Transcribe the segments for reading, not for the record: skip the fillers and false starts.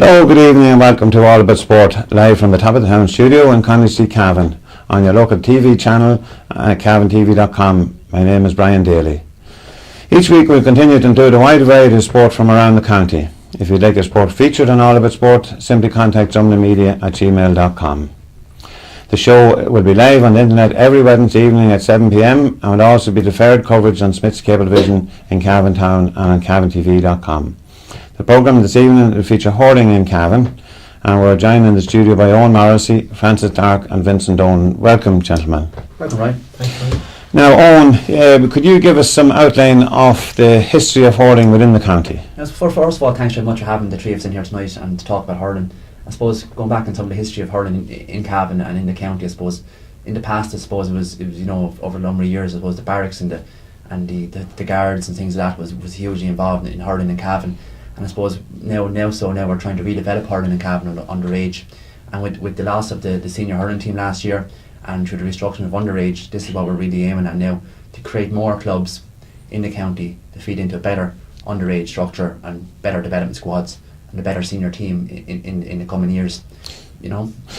Hello, good evening and welcome to All About Sport, live from the Top of the Town studio in Connolly Street, Cavan, on your local TV channel at cavantv.com. My name is Brian Daly. Each week we'll continue to include a wide variety of sport from around the county. If you'd like your sport featured on All About Sport, simply contact drumlinmedia@gmail.com. The show will be live on the internet every Wednesday evening at 7 p.m. and will also be deferred coverage on Smith's Cable Vision in Cavan Town and on cavantv.com. The programme this evening will feature hurling in Cavan, and we're joined in the studio by Owen Morrissey, Francis Dark and Vincent Owen. Welcome, gentlemen. Welcome, Ryan. Thanks, Ryan. Now, Owen, could you give us some outline of the history of hurling within the county? Yes, first of all, thanks very much for having the three of us in here tonight and to talk about hurling. I suppose going back in some of the history of hurling in Cavan and in the county, I suppose in the past, I suppose it was over a number of years, I suppose the barracks and the guards and things like that was hugely involved in hurling in Cavan. And I suppose now we're trying to redevelop hurling in Cavan underage, and with the loss of the senior hurling team last year and through the restructuring of underage, this is what we're really aiming at now, to create more clubs in the county to feed into a better underage structure and better development squads and a better senior team in the coming years,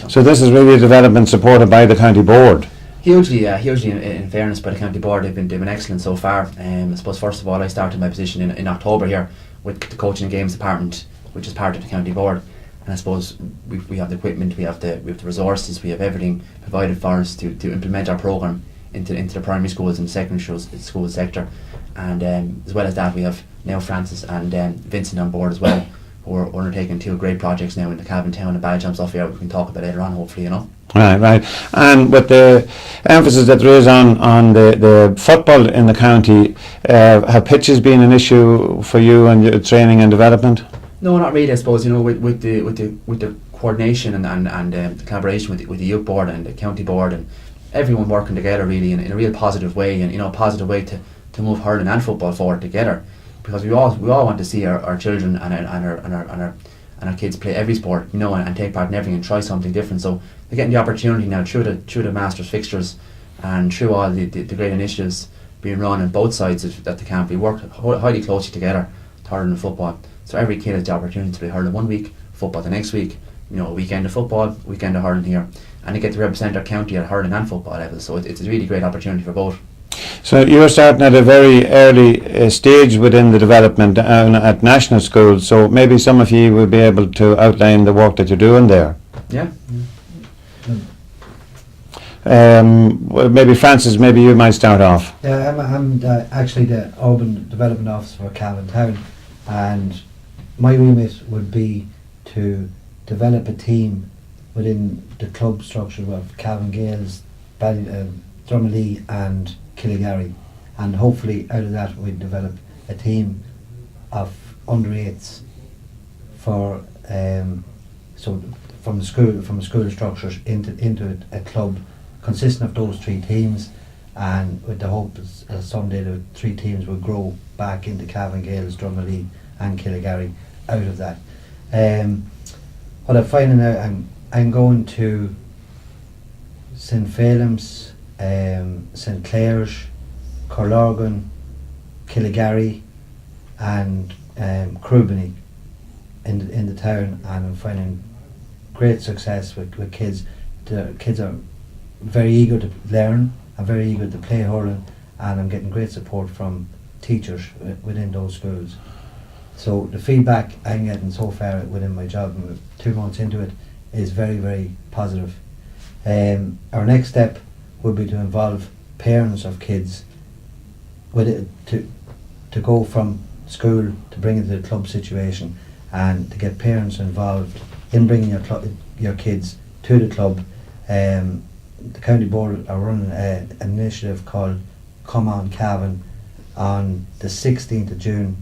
So this is really a development supported by the county board? Hugely in fairness by the county board. They've been excellent so far. I suppose first of all I started my position in October here with the coaching and games department, which is part of the county board, and I suppose we have the equipment, we have the resources, we have everything provided for us to implement our programme into the primary schools and secondary school sector, and as well as that we have now Francis and Vincent on board as well, who are undertaking two great projects now in the Cavan Town and Ballyjam stuff here we can talk about later on, hopefully, Right. And with the emphasis that there is on the football in the county, have pitches been an issue for you and your training and development? No, not really. I suppose with the coordination and the collaboration with the youth board and the county board and everyone working together really in a real positive way, and a positive way to move hurling and football forward together, because we all want to see our children and our kids play every sport, and take part in everything and try something different. So they're getting the opportunity now through the Masters fixtures and through all the great initiatives being run on both sides that the camp. We work highly closely together, hurling and football. So every kid has the opportunity to play hurling one week, football the next week. A weekend of football, weekend of hurling here, and they get to represent our county at hurling and football level. So it's a really great opportunity for both. So you're starting at a very early stage within the development at national schools, so maybe some of you will be able to outline the work that you're doing there. Yeah. Well, maybe Francis, maybe you might start off. Yeah, I'm actually the Urban Development Officer for Cavan Town, and my remit would be to develop a team within the club structure of Cavan Gales, Drumalee and Killygarry, and hopefully out of that we'd develop a team of under 8s for so from the school structures into a club consisting of those 3 teams, and with the hope someday the 3 teams will grow back into Cavan Gales, Drumalee and Killygarry out of that. What I'm finding out, I'm going to St. Phelim's, St. Clair's, Corlorgan, Killygarry and Crubany in the town, and I'm finding great success with kids. The kids are very eager to learn and very eager to play hurling, and I'm getting great support from teachers within those schools. So the feedback I'm getting so far within my job, 2 months into it, is very, very positive. Our next step would be to involve parents of kids with it, to go from school to bring it to the club situation, and to get parents involved in bringing your kids to the club. The county board are running an initiative called Come On Cavan on the 16th of June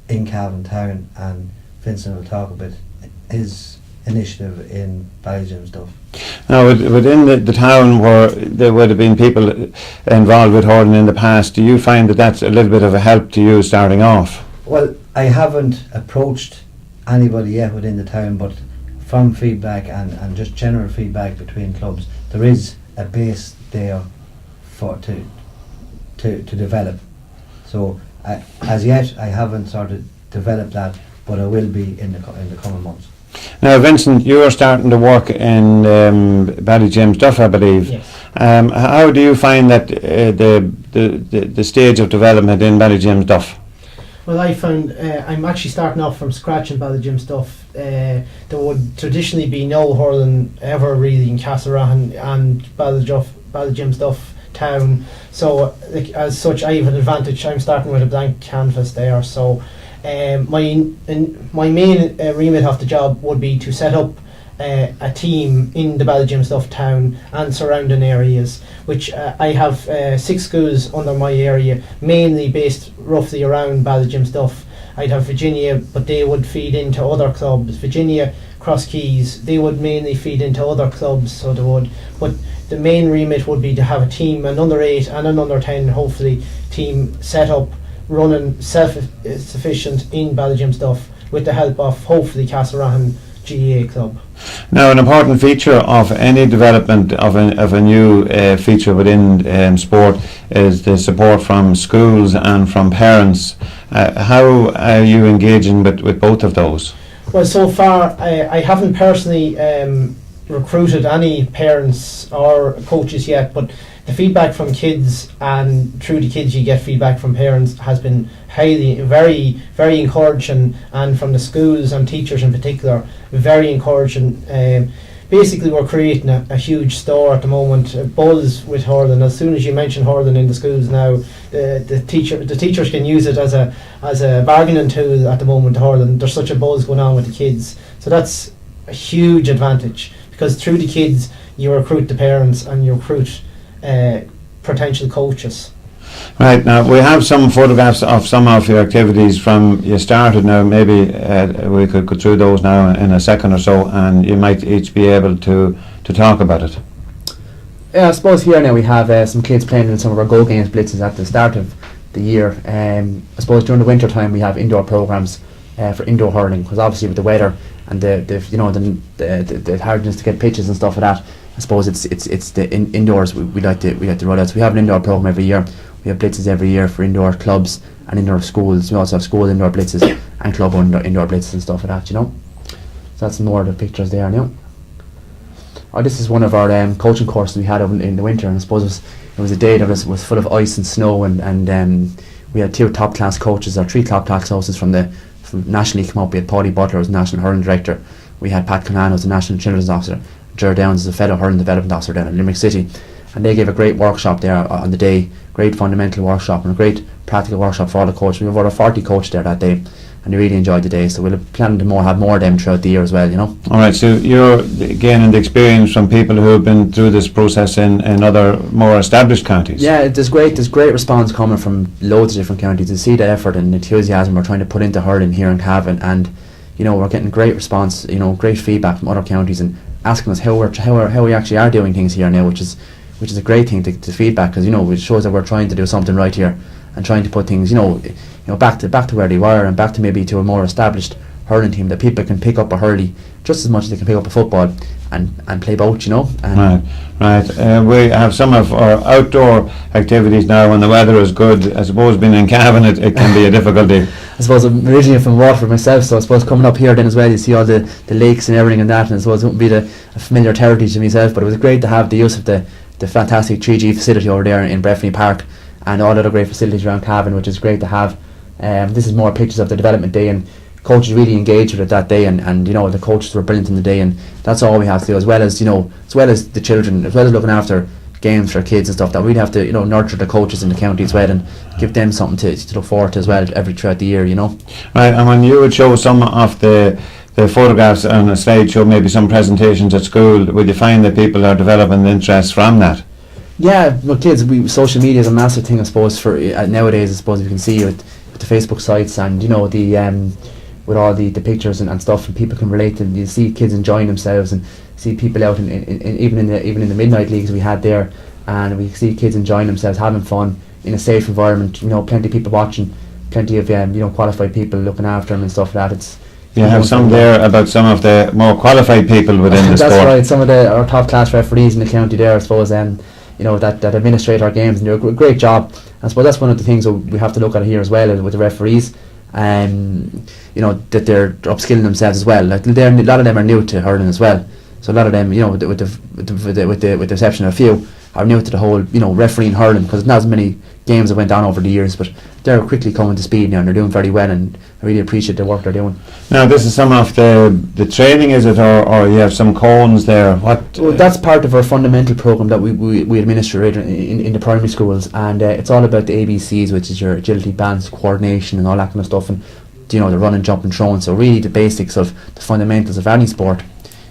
in Cavan Town, and Vincent will talk about his initiative in Ballyjam stuff. Now, within the town where there would have been people involved with hurling in the past, do you find that that's a little bit of a help to you starting off? Well, I haven't approached anybody yet within the town, but from feedback and just general feedback between clubs, there is a base there to develop. So as yet I haven't sort of developed that, but I will be in the coming months. Now, Vincent, you are starting to work in Ballygymsduff, I believe. Yes. How do you find that the stage of development in Ballygymsduff? Well, I found I'm actually starting off from scratch in Ballygymsduff. There would traditionally be no hurling ever really in Castlerahan and Ballygymsduff town. So, as such, I have an advantage. I'm starting with a blank canvas there. So, my main remit of the job would be to set up a team in the Ballygymsduff town and surrounding areas, which I have 6 schools under my area, mainly based roughly around Ballygymsduff. I'd have Virginia, but they would feed into other clubs. Virginia, Cross Keys, they would mainly feed into other clubs, so they would. But the main remit would be to have a team, an under 8 and an under 10, hopefully, team set up, running self-sufficient in Ballygymsduff with the help of, hopefully, Castlerahan GAA club. Now, an important feature of any development of a new feature within sport is the support from schools and from parents. How are you engaging with both of those? Well, so far I haven't personally recruited any parents or coaches yet, but the feedback from kids, and through the kids you get feedback from parents, has been very, very encouraging, and from the schools and teachers in particular, very encouraging. Basically, we're creating a huge store at the moment, a buzz with hurling. As soon as you mention hurling in the schools now, the teachers can use it as a bargaining tool at the moment. Hurling, there's such a buzz going on with the kids, so that's a huge advantage, because through the kids you recruit the parents and you recruit potential coaches. Right, now we have some photographs of some of your activities from you started. Now maybe we could go through those now in a second or so, and you might each be able to talk about it. Yeah, I suppose here now we have some kids playing in some of our Go Games blitzes at the start of the year. I suppose during the winter time we have indoor programs for indoor hurling, because obviously with the weather and the hardness to get pitches and stuff like that, I suppose it's the indoors we like to run out. So we have an indoor program every year. We have blitzes every year for indoor clubs and indoor schools. We also have school indoor blitzes and club indoor blitzes and stuff like that, So that's more of the pictures there now. This is one of our coaching courses we had in the winter, and I suppose it was a day that was full of ice and snow, and we had 2 top class coaches, or 3 top class coaches from nationally come up. We had Paulie Butler as national hurling director. We had Pat Conano as the national children's officer. Ger Downs as a fellow hurling development officer down in Limerick City, and they gave a great workshop there on the day, great fundamental workshop and a great practical workshop for all the coaches. We have over 40 coaches there that day, and they really enjoyed the day, so we'll plan to have more of them throughout the year as well, Alright, so you're gaining the experience from people who have been through this process in other more established counties. Yeah, there's great response coming from loads of different counties to see the effort and enthusiasm we're trying to put into hurling here in Cavan, and we're getting great response, great feedback from other counties, and asking us how we actually are doing things here now, which is a great thing to feedback, because it shows that we're trying to do something right here and trying to put things back to where they were, and back to maybe to a more established hurling team that people can pick up a hurley just as much as they can pick up a football and play both, And Right. We have some of our outdoor activities now when the weather is good. I suppose being in Cavan it can be a difficulty. I suppose I'm originally from Waterford myself, so I suppose coming up here then as well, you see all the lakes and everything and that, and I suppose it wouldn't be a familiar territory to myself, but it was great to have the use of the fantastic 3G facility over there in Breffni Park, and all other great facilities around Cavan, which is great to have. This is more pictures of the development day, and coaches really engaged with it that day, and the coaches were brilliant in the day, and that's all we have to do, as well as the children, as well as looking after games for kids and stuff, that we'd have to nurture the coaches in the county as well, and give them something to look forward to as well throughout the year. Right, and when you would show some of the photographs on a slideshow, maybe some presentations at school, would you find that people are developing interest from that? Yeah, well, kids, social media is a massive thing, I suppose, for nowadays. I suppose you can see with the Facebook sites and with all the pictures and stuff, and people can relate to. You see kids enjoying themselves, and see people out in even in the midnight leagues we had there, and we see kids enjoying themselves, having fun in a safe environment. Plenty of people watching, plenty of qualified people looking after them and stuff like that. You have some there about some of the more qualified people within the sport. That's right. Some of our top class referees in the county there, I suppose, that administrate our games and do a great job. I suppose that's one of the things that we have to look at here as well with the referees. you know, that they're upskilling themselves as well. Like, a lot of them are new to hurling as well. So a lot of them, you know, with the exception of a few, are new to the whole, you know, refereeing hurling, because there's not as many games that went on over the years, but they're quickly coming to speed now and they're doing very well, and I really appreciate the work they're doing. Now, this is some of the training, is it, or you have some cones there? What? Well, that's part of our fundamental program that we administer in the primary schools, and it's all about the ABCs, which is your agility, balance, coordination, and all that kind of stuff, and, you know, the running, jumping, throwing. So really the basics of the fundamentals of any sport.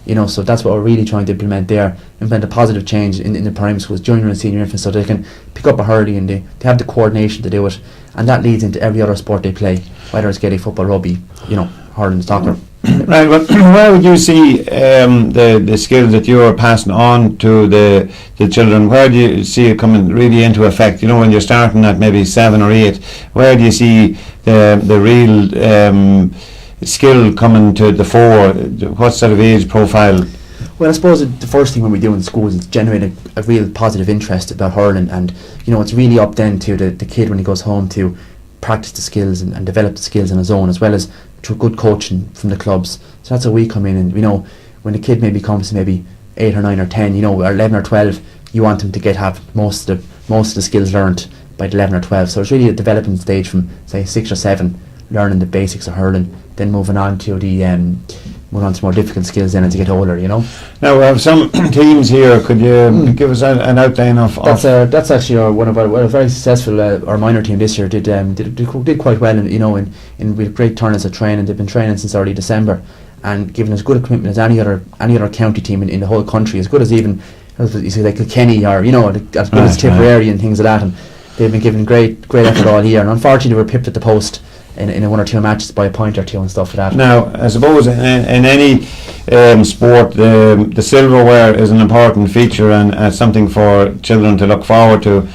You know, so that's what we're really trying to implement a positive change in the primary schools, junior and senior infants, so they can pick up a hurley and they have the coordination to do it, and that leads into every other sport they play, whether it's Gaelic football, rugby, you know, hurling, soccer. Right, well, where would you see the skills that you are passing on to the children? Where do you see it coming really into effect? You know, when you're starting at maybe 7 or 8, where do you see the real skill coming to the fore? What sort of age profile? Well, I suppose the first thing when we do in schools is generate a real positive interest about hurling, and, you know, it's really up then to the kid when he goes home to practice the skills and develop the skills on his own, as well as through good coaching from the clubs. So that's how we come in, and, you know, when the kid maybe comes to maybe 8 or 9 or 10, you know, or 11 or 12, you want them to have most of the skills learnt by 11 or 12. So it's really a development stage from, say, 6 or 7, learning the basics of hurling, then moving on to more difficult skills then as you get older, you know. Now, we have some teams here. Could you give us an outline of? That's actually one of our very successful our minor team this year did quite well, and, you know, in with great turnout of training. They've been training since early December and given as good a commitment as any other county team in the whole country, as good as even you see like Kilkenny, or, you know, as good as Tipperary and things like that. And they've been giving great effort all year, and unfortunately they were pipped at the post in 1 or 2 matches by a point or two and stuff like that. Now, I suppose in any sport, the silverware is an important feature and something for children to look forward to.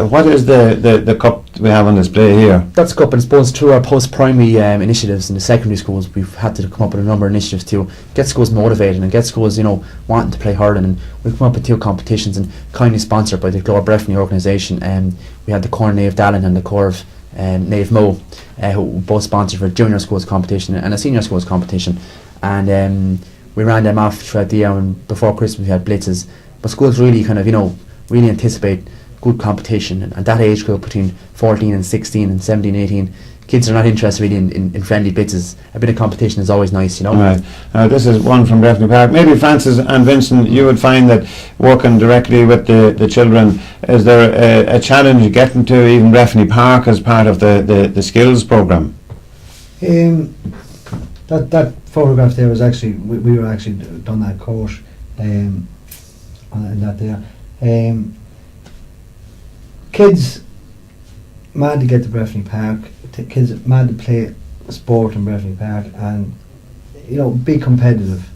What is the cup we have on display here? That's a cup, and I suppose through our post-primary initiatives in the secondary schools, we've had to come up with a number of initiatives to get schools motivated and get schools, you know, wanting to play hurling, and we've come up with 2 competitions, and kindly sponsored by the Global Breffni organisation. We had the Corn Nave Dallin and the Corv Nave Mo, who both sponsored for a junior schools competition and a senior schools competition, and we ran them off throughout the year, and before Christmas we had blitzes. But schools really kind of, you know, really anticipate good competition, and that age group between 14 and 16 and 17, 18, kids are not interested really in friendly blitzes. A bit of competition is always nice, you know. Right. This is one from Breffni Park. Maybe Francis and Vincent, you would find that working directly with the children, is there a challenge getting to even Breffni Park as part of the skills programme? That photograph there was actually, we were actually done that course in that there. Kids mad to get to Breffni Park, kids mad to play sport in Breffni Park, and, you know, be competitive.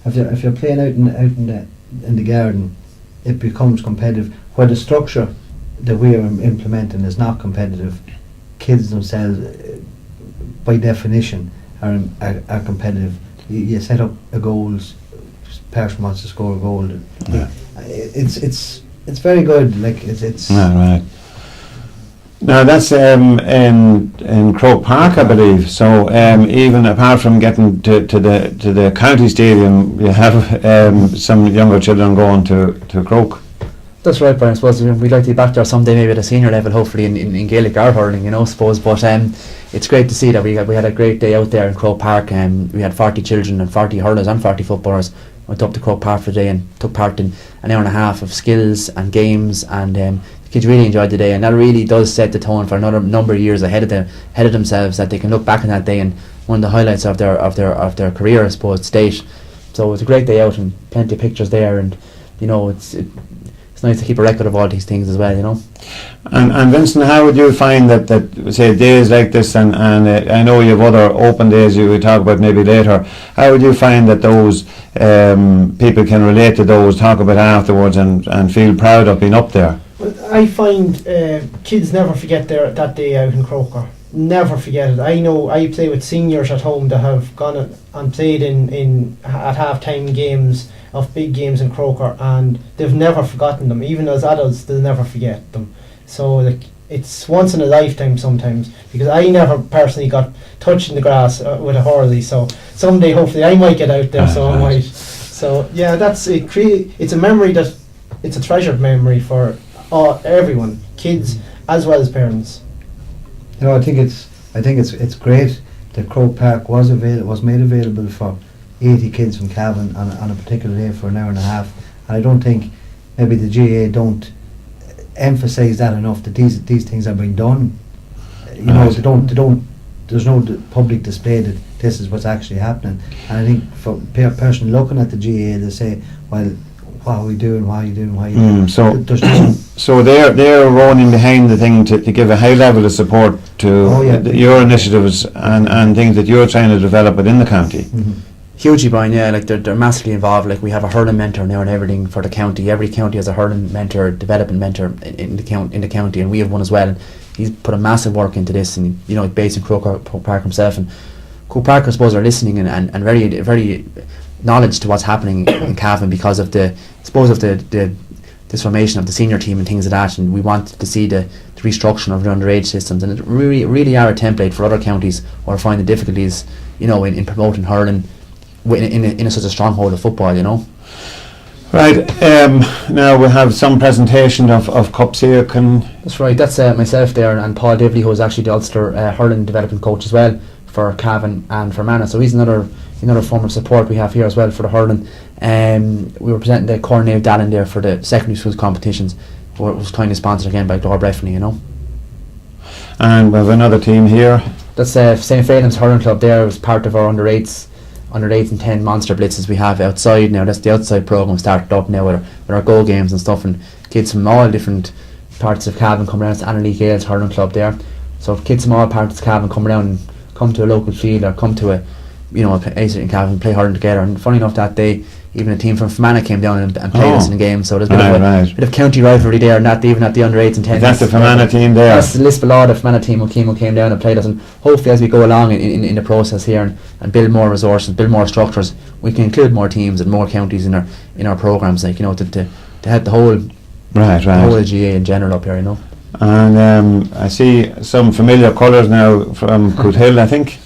If you're playing out in the garden, it becomes competitive. Where the structure that we are implementing is not competitive, kids themselves, by definition, are competitive. You set up a goals, person wants to score a goal. Yeah. It's very good. Like it's. Right. Now that's in Croke Park, I believe. So even apart from getting to the county stadium, you have some younger children going to Croke. That's right, Brian. I suppose we'd like to be back there someday, maybe at a senior level, hopefully in Gaelic or hurling, you know, I suppose. But it's great to see that we had a great day out there in Croke Park. We had 40 children and 40 hurlers and 40 footballers. Went up to Croke Park for the day and took part in an hour and a half of skills and games, and the kids really enjoyed the day, and that really does set the tone for another number of years ahead of themselves, that they can look back on that day and one of the highlights of their career, I suppose, to date. So it was a great day out and plenty of pictures there, and, you know, it's nice to keep a record of all these things as well, you know. And Vincent, how would you find that say days like this, and I know you have other open days you would talk about maybe later, how would you find that those people can relate to those, talk about afterwards, and feel proud of being up there? Well, I find kids never forget that day out in Croker. Never forget it. I know I play with seniors at home that have gone and played at half-time games of big games in Croker, and they've never forgotten them. Even as adults, they'll never forget them. So, like, it's once in a lifetime sometimes, because I never personally got touched in the grass with a hurley, so someday hopefully I might get out there, so I might. So yeah, that's it. It's a memory that it's a treasured memory for everyone, kids as well as parents. You know, I think it's great that Croke Park was made available for 80 kids from Cavan on a particular day for an hour and a half. And I don't think maybe the GAA don't emphasise that enough, that these things are being done. You know, they don't. There's no public display that this is what's actually happening. And I think for a person looking at the GAA, they say, well, what are we doing? Why are you doing? Why are you doing? So There's no, So they're running behind the thing to give a high level of support to your initiatives and things that you're trying to develop within the county. Hugely, Brian. Yeah, like they're massively involved. Like we have a hurling mentor now and everything for the county. Every county has a hurling mentor, development mentor in the county, and we have one as well. And he's put a massive work into this, and you know, based in Croke Park himself. And Croke Park, I suppose, are listening and very knowledge to what's happening in Cavan because of the this formation of the senior team and things like that. And we want to see the restructuring of the underage systems, and it really are a template for other counties who are finding difficulties, you know, in promoting hurling in such a stronghold of football, you know. Right, now we have some presentation of cups here. That's right, that's myself there, and Paul Divley, who is actually the Ulster hurling development coach as well for Cavan and for Mana, so he's another form of support we have here as well for the hurling. We were presenting the Cornell Dallin there for the secondary schools competitions, where it was kindly sponsored again by Glor Breffni, you know. And we have another team here. That's St. Phelim's Hurling Club there. It was part of our under 8s and 10 monster blitzes we have outside now. That's the outside programme started up now with our goal games and stuff, and kids from all different parts of Cavan come around. It's Annalee Gales Hurling Club there, so kids from all parts of Cavan come around and come to a local field or come to a place in Cavan and play hurling together. And funny enough, that day even a team from Fermanagh came down and played us in the game, so there's a bit of county rivalry there, and that even at the under 8s and 10s. That's the Fermanagh team there. That's the Lisbon, the Fermanagh team who came down and played us, and hopefully as we go along in the process here and build more resources, build more structures, we can include more teams and more counties in our programmes, like, you know, to help the whole whole GA in general up here, you know. And I see some familiar colours now from Coothill, I think.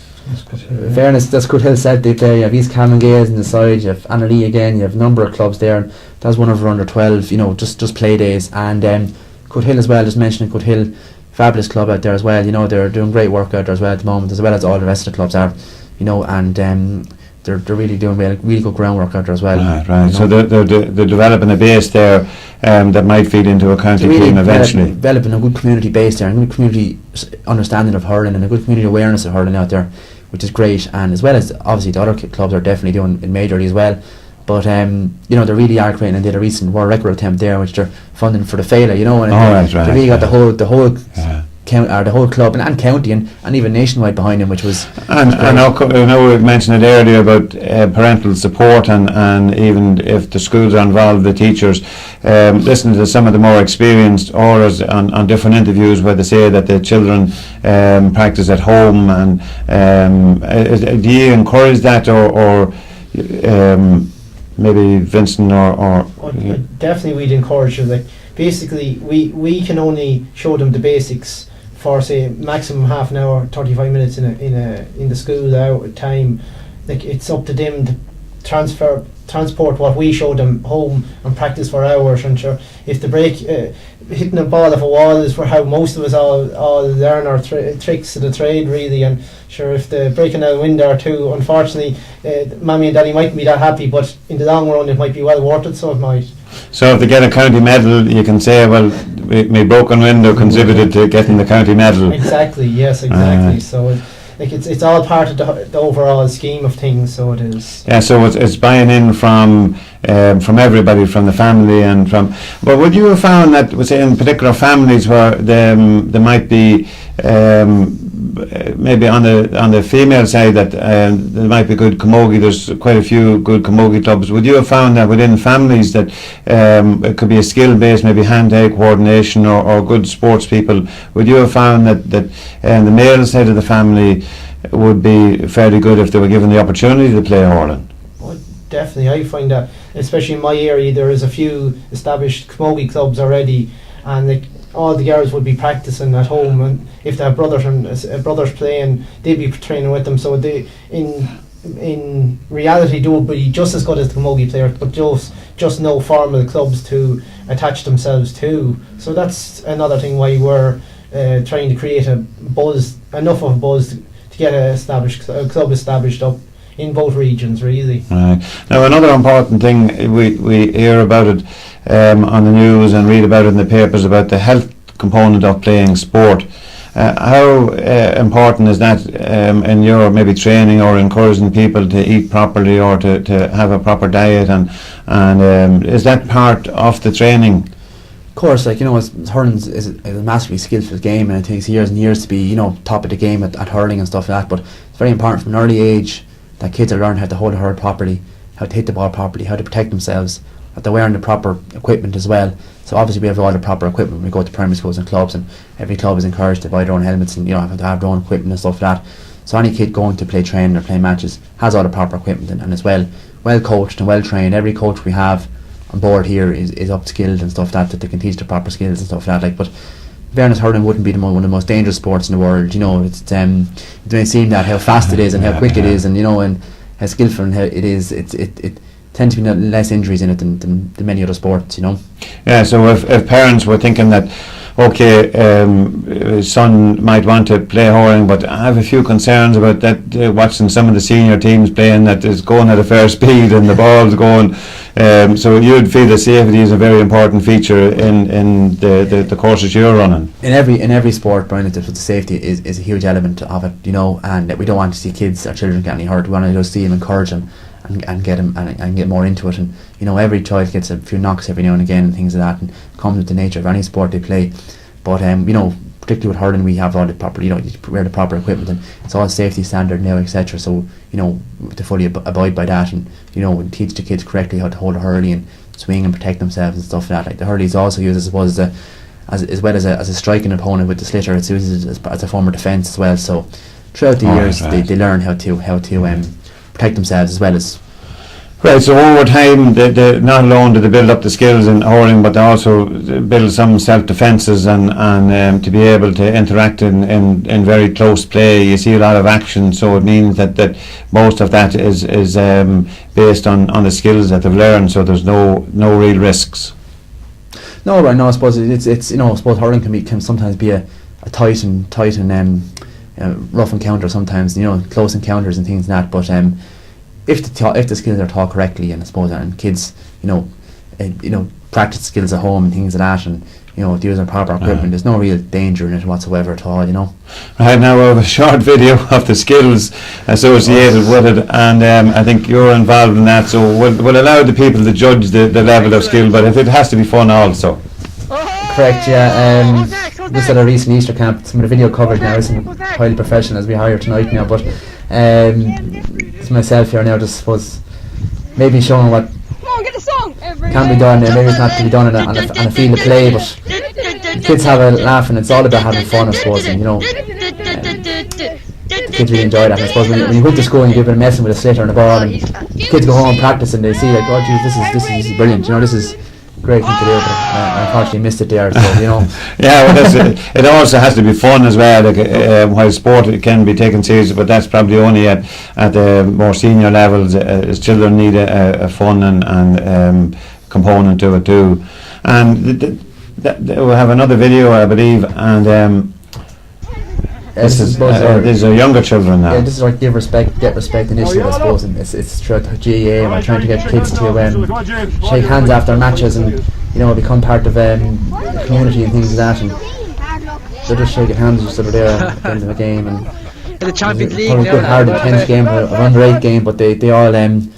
In fairness, that's Coothill said they play. You have East Cavan Gaels on the side, you have Annalee again, you have a number of clubs there, and that's one of our under 12, you know, just play days. And Coothill as well, just mentioning Coothill, fabulous club out there as well, you know, they're doing great work out there as well at the moment, as well as all the rest of the clubs are, you know, and they're really doing really good groundwork out there as well. Right. So they're developing a base there that might feed into a county team eventually. Developing a good community base there, and a good community understanding of hurling, and a good community awareness of hurling out there, which is great. And as well as obviously the other clubs are definitely doing in majorly as well. But you know, they really are creating, and did a recent world record attempt there, which they're funding for the Fela, you know, and they really got the whole the whole club and county and even nationwide behind him, which was. And I know we mentioned it earlier about parental support and even if the schools are involved, the teachers. Listening to some of the more experienced auras on different interviews where they say that the children practice at home, and do you encourage that or maybe Vincent or definitely we'd encourage it. Like, basically we can only show them the basics for, say, maximum half an hour, 35 minutes in the school hour time. Like, it's up to them to transport what we show them home and practice for hours. And sure, if the break hitting a ball off a wall is for how most of us all learn our tricks of the trade, really. And sure, if the breaking out a window or two, unfortunately, Mammy and Daddy mightn't be that happy, but in the long run it might be well worth it, so it might. So if they get a county medal, you can say, well, my broken window contributed to getting the county medal. Exactly, yes, exactly. So it's all part of the overall scheme of things, so it is. Yeah, so it's buying in from everybody, from the family and from. But would you have found that, say, in particular families where there might be maybe on the female side that there might be good camogie, there's quite a few good camogie clubs. Would you have found that within families that it could be a skill based, maybe hand-eye coordination or good sports people? Would you have found that the male side of the family would be fairly good if they were given the opportunity to play hurling? Well, definitely, I find that, especially in my area, there is a few established camogie clubs already, and all the girls would be practicing at home, and if they have brothers and brothers playing, they'd be training with them. So they in reality they would be just as good as the camogie players, but just no formal clubs to attach themselves to. So that's another thing why we're trying to create enough of a buzz to get a club established up in both regions, really. Right. Now, another important thing, we hear about it on the news and read about it in the papers about the health component of playing sport. How important is that in your maybe training or encouraging people to eat properly or to have a proper diet, and is that part of the training? Of course, like, you know, hurling is a massively skillful game, and it takes years and years to be, you know, top of the game at hurling and stuff like that. But it's very important from an early age that kids are learning how to hold a hurl properly, how to hit the ball properly, how to protect themselves, that they're wearing the proper equipment as well. So obviously we have all the proper equipment when we go to primary schools and clubs, and every club is encouraged to buy their own helmets and, you know, have to have their own equipment and stuff like that. So any kid going to play training or play matches has all the proper equipment and is well coached and well trained. Every coach we have on board here is upskilled and stuff like that they can teach the proper skills and stuff like that. But fairness, hurling wouldn't be one of the most dangerous sports in the world. You know, it may seem that how fast it is and how quick it is, and, you know, and how skillful and how it is. It tends to be less injuries in it than many other sports, you know. Yeah, so if parents were thinking that, okay, his son might want to play hurling, but I have a few concerns about that, watching some of the senior teams playing that is going at a fair speed and the ball's going, so you'd feel that safety is a very important feature in the courses you're running. In every sport, Brian, the safety is a huge element of it, you know, and we don't want to see kids or children get any hurt. We want to just see them, encourage them and get them and get more into it. And, you know, every child gets a few knocks every now and again and things like that, and comes with the nature of any sport they play. But you know, particularly with hurling, we have all the proper, you know, you wear the proper equipment, and it's all safety standard now, etc. So, you know, to fully abide by that, and, you know, and teach the kids correctly how to hold a hurley and swing and protect themselves and stuff like that. Like, the hurley is also used, I suppose, as well as a striking opponent with the slitter. It's used as a form of defence as well. So throughout the years, right. They learn how to protect themselves as well as. Right, so over time, they not only do they build up the skills in hurling, but they also build some self-defences and to be able to interact in very close play. You see a lot of action, so it means that most of that is based on the skills that they've learned, so there's no real risks. No, right, no, I suppose it's you know, I suppose hurling can sometimes be a tight and rough encounter sometimes, you know, close encounters and things like that, but if the skills are taught correctly, and I suppose, and kids, you know, practice skills at home and things like that, and, you know, use their proper equipment, there's no real danger in it whatsoever at all, you know. Right, now we have a short video of the skills associated with it, and I think you're involved in that, so we'll allow the people to judge the level of skill, but if it has to be fun also. Correct, yeah. Just at a recent Easter camp, some of the video coverage now isn't highly professional as we hire tonight now, but it's myself here now, just suppose maybe showing what can be done, maybe it's not to be done on a field of play, but kids have a laugh, and it's all about having fun, I suppose, and, you know, kids really enjoy that. I suppose when you go to school and you give it a messing with a slitter and a ball, and kids go home and practice, and they see, like, oh geez, this is brilliant, you know, this is great thing to do, but I unfortunately missed it there, so, you know. Yeah, well, it also has to be fun as well, like, while sport can be taken seriously, but that's probably only at the more senior levels, as children need a fun and component to it too. And we'll have another video, I believe, and this is younger children now. Yeah, this is like get respect initiative, I suppose, and it's throughout the GAA, and we're trying to get kids to shake hands after matches, and, you know, become part of the community and things like that, and they're just shaking hands just sort of there at the end of a game, and the Champions League, a good hard intense game, an under-8 game, but they all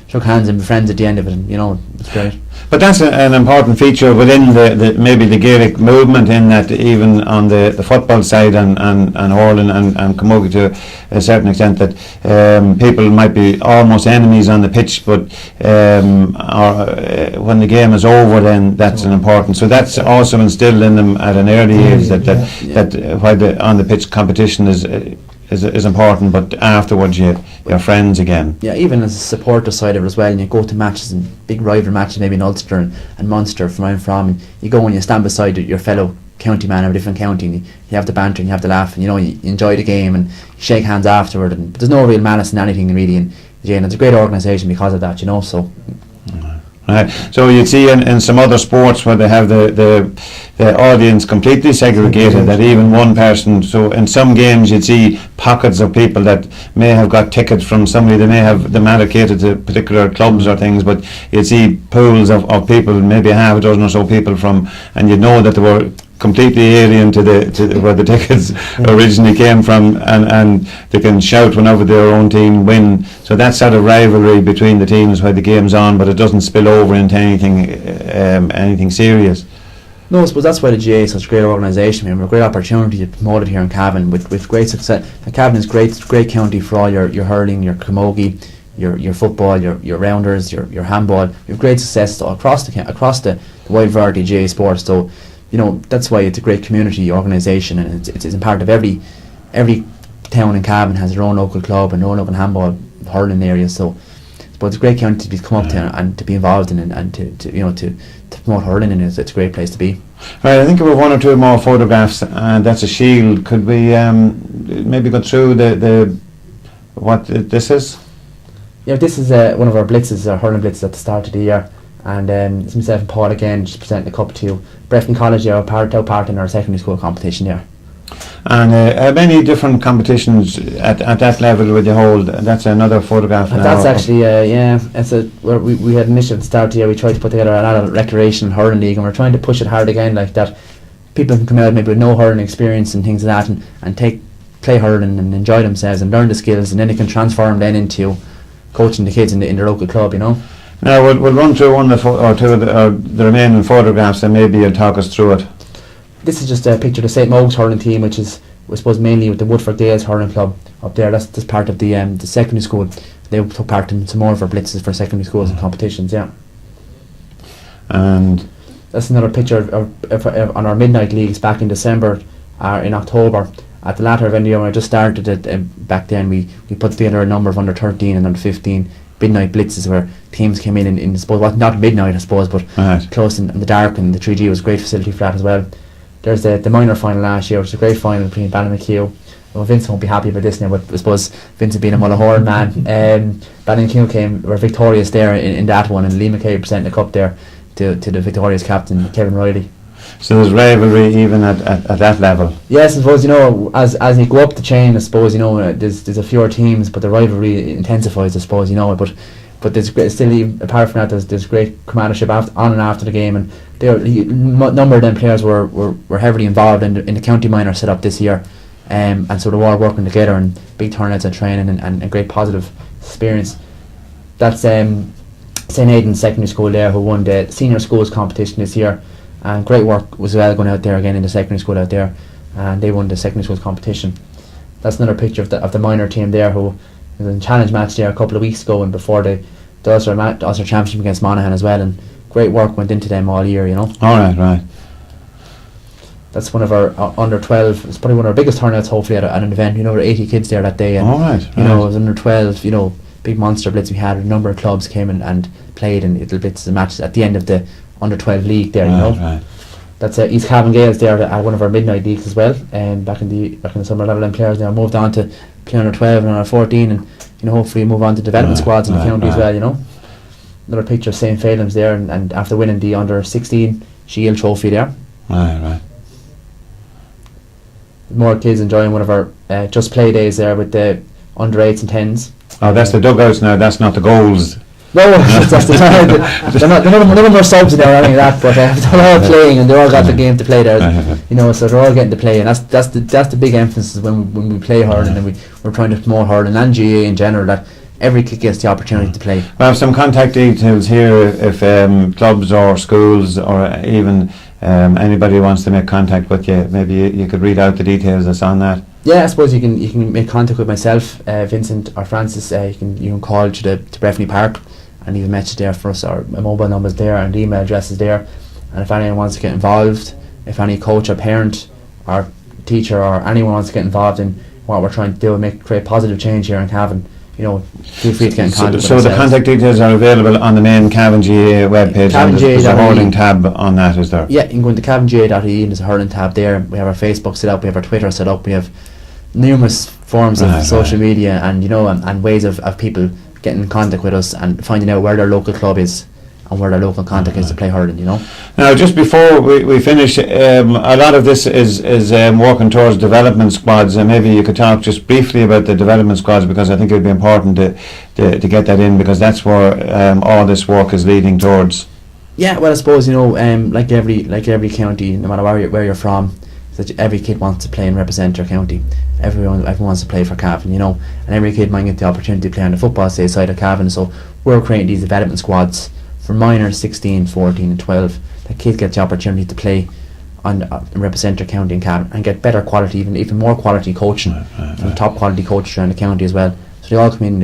shook hands and were friends at the end of it, and, you know, it's great. But that's an important feature within maybe the Gaelic movement, in that even on the football side and hurling and camogie to a certain extent, that people might be almost enemies on the pitch, but when the game is over, then that's an important. So that's also instilled in them at an early age that while on the pitch competition is important, but afterwards you're friends again. Yeah, even as a supporter side of it as well, and you go to matches and big rival matches, maybe in Ulster and Munster from where I'm from, and you go and you stand beside your fellow county man of a different county, and you have the banter and you have the laugh, and you know, you enjoy the game and you shake hands afterward, and but there's no real malice in anything really, and it's a great organisation because of that, you know. So Right. So you'd see in some other sports where they have the audience completely segregated, that even one person, so in some games you'd see pockets of people that may have got tickets from somebody, they may have them allocated to particular clubs or things, but you'd see pools of people, maybe half a dozen or so people from, and you'd know that they were completely alien to where the tickets originally came from, and they can shout whenever their own team win. So that sort of rivalry between the teams where the game's on, but it doesn't spill over into anything serious. no, I suppose that's why the GA is such a great organisation. I mean, a great opportunity to promote it here in Cavan with great success. And Cavan is great county for all your hurling, your camogie, your football, your rounders, your handball. You have great success across the wide variety of GA sports. So, you know, that's why it's a great community organisation, and it's imperative every town in Cavan has their own local club and their own local handball hurling area. So but it's a great county to come up to and to be involved in, and to promote hurling, and it's a great place to be. Right, I think we have one or two more photographs, and that's a shield. Could we maybe go through the what this is? Yeah, this is one of our blitzes, our hurling blitzes at the start of the year, and it's myself and Paul again just presenting the cup to Breffni College. Our part in our secondary school competition there. And many different competitions at that level would you hold? That's another photograph. And now. that's actually it's where we had an initiative at the start of the year. We tried to put together an adult recreational hurling league, and we're trying to push it hard again, like that people can come out maybe with no hurling experience and things like that, and play hurling and enjoy themselves and learn the skills, and then they can transform then into coaching the kids in their local club, you know. Now we'll run through one of or two of the remaining photographs, and maybe you'll talk us through it. This is just a picture of the St. Mogues hurling team, which is, I suppose, mainly with the Woodford Gales hurling club up there. That's part of the secondary school. They took part in some more of our blitzes for secondary schools and competitions, yeah. And that's another picture of on our midnight leagues back in December, in October. At the latter end of the year when I just started it, back then we put together a number of under 13 and under 15 midnight blitzes where teams came in I suppose, not midnight I suppose, but right. close in the dark, and the 3G was a great facility for that as well. There's the minor final last year, which was a great final between Ballymacue. Well, Vince won't be happy about this now, but I suppose Vince being a Mullahoran man, Ballymacue were victorious there in that one, and Lee McKay presenting the cup there to the victorious captain Kevin Riley. So there's rivalry even at that level. Yes, I suppose, you know, as you go up the chain, I suppose, you know, there's a fewer teams, but the rivalry intensifies, I suppose, you know. But there's still, apart from that, there's great comradeship on and after the game, and a number of them players were heavily involved in the county minor set up this year, and so they were all working together, and big turnouts and training, and a great positive experience. That's St. Aidan's secondary school there, who won the senior schools competition this year, and great work was well going out there again in the secondary school out there, and they won the secondary schools competition. That's another picture of the minor team there, who was in a challenge match there a couple of weeks ago, and before the Ulster Championship against Monaghan as well, and great work went into them all year, you know. Right. That's one of our under 12. It's probably one of our biggest turnouts, hopefully, at an event. You know, there were 80 kids there that day, and you know, it was under 12. You know, big monster blitz we had. A number of clubs came and played in little bits of matches at the end of the under 12 league there. You know, right. That's East Cavan Gales there at one of our midnight leagues as well. And back in the summer level, and players now moved on to play under 12 and under 14, and you know, hopefully move on to development squads in the county as well. You know, another picture of St. Phelim's there, and after winning the under 16 Shield trophy there. Right. More kids enjoying one of our just play days there with the under 8s and 10s. Oh, that's the dugouts now. That's not the goals. No, that's the time. None of them are subs in there or anything like that, but they're all playing, and they all got the game to play there. You know, so they're all getting to play, and that's the big emphasis when we play hurling, and we're trying to promote hurling and GA in general, that every kid gets the opportunity to play. We have some contact details here if clubs or schools or even anybody wants to make contact with you. Maybe you could read out the details that's on that. Yeah, I suppose you can make contact with myself, Vincent or Francis. You can call to Breffni Park and leave a message there for us. Our mobile number's there and the email address is there. And if anyone wants to get involved, if any coach or parent or teacher or anyone wants to get involved in what we're trying to do and create positive change here in Cavan, feel free to get in contact with So the ourselves. contact details are available on the main Cavan GA webpage. and there's a CavanGA.ie. hurling tab on that, is there? Yeah, you can go into CavanGA.ie and there's a hurling tab there. We have our Facebook set up, we have our Twitter set up, we have numerous forms of Right, social right. media and ways of people getting in contact with us and finding out where their local club is and where their local contact is to play hurling, Now, just before we finish, a lot of this is working towards development squads, and maybe you could talk just briefly about the development squads, because I think it would be important to get that in, because that's where all this work is leading towards. Yeah, well, I suppose like every county, no matter where you're from, that every kid wants to play and represent their county. Everyone wants to play for Cavan, and every kid might get the opportunity to play on the football side of Cavan. So we're creating these development squads for minors 16, 14 and 12. That kids get the opportunity to play and represent their county in Cavan and get better quality, even more quality coaching from top quality coaches around the county as well. So they all come in,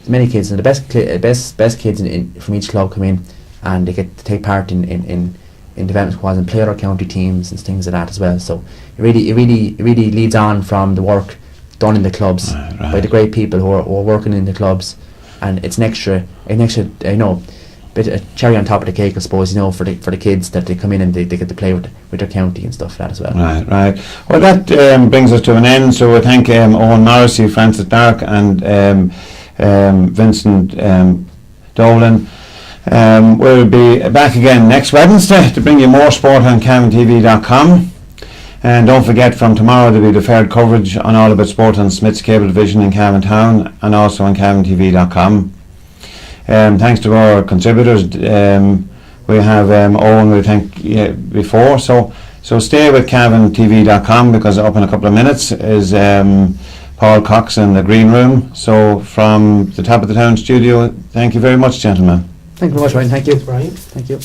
many kids, and the best kids from each club come in, and they get to take part in development squads and play other county teams and things like that as well. So it really leads on from the work done in the clubs by the great people who are working in the clubs, and it's an extra bit of cherry on top of the cake, I suppose, for the kids, that they come in and they get to play with their county and stuff like that as well. Right. Well, that brings us to an end. So we thank Owen Morrissey, Francis Dark, and Vincent Dolan. We'll be back again next Wednesday to bring you more sport on CavanTV.com. And don't forget, from tomorrow there'll be deferred coverage on All About Sport on Smith's Cable Division in Cavan Town, and also on CavanTV.com. Thanks to our contributors. We have Owen, we thank before. So stay with CavanTV.com, because up in a couple of minutes is Paul Cox in the green room. So from the Top of the Town studio, thank you very much, gentlemen. Thank you very much, Ryan. Thank you. Brian. Thank you.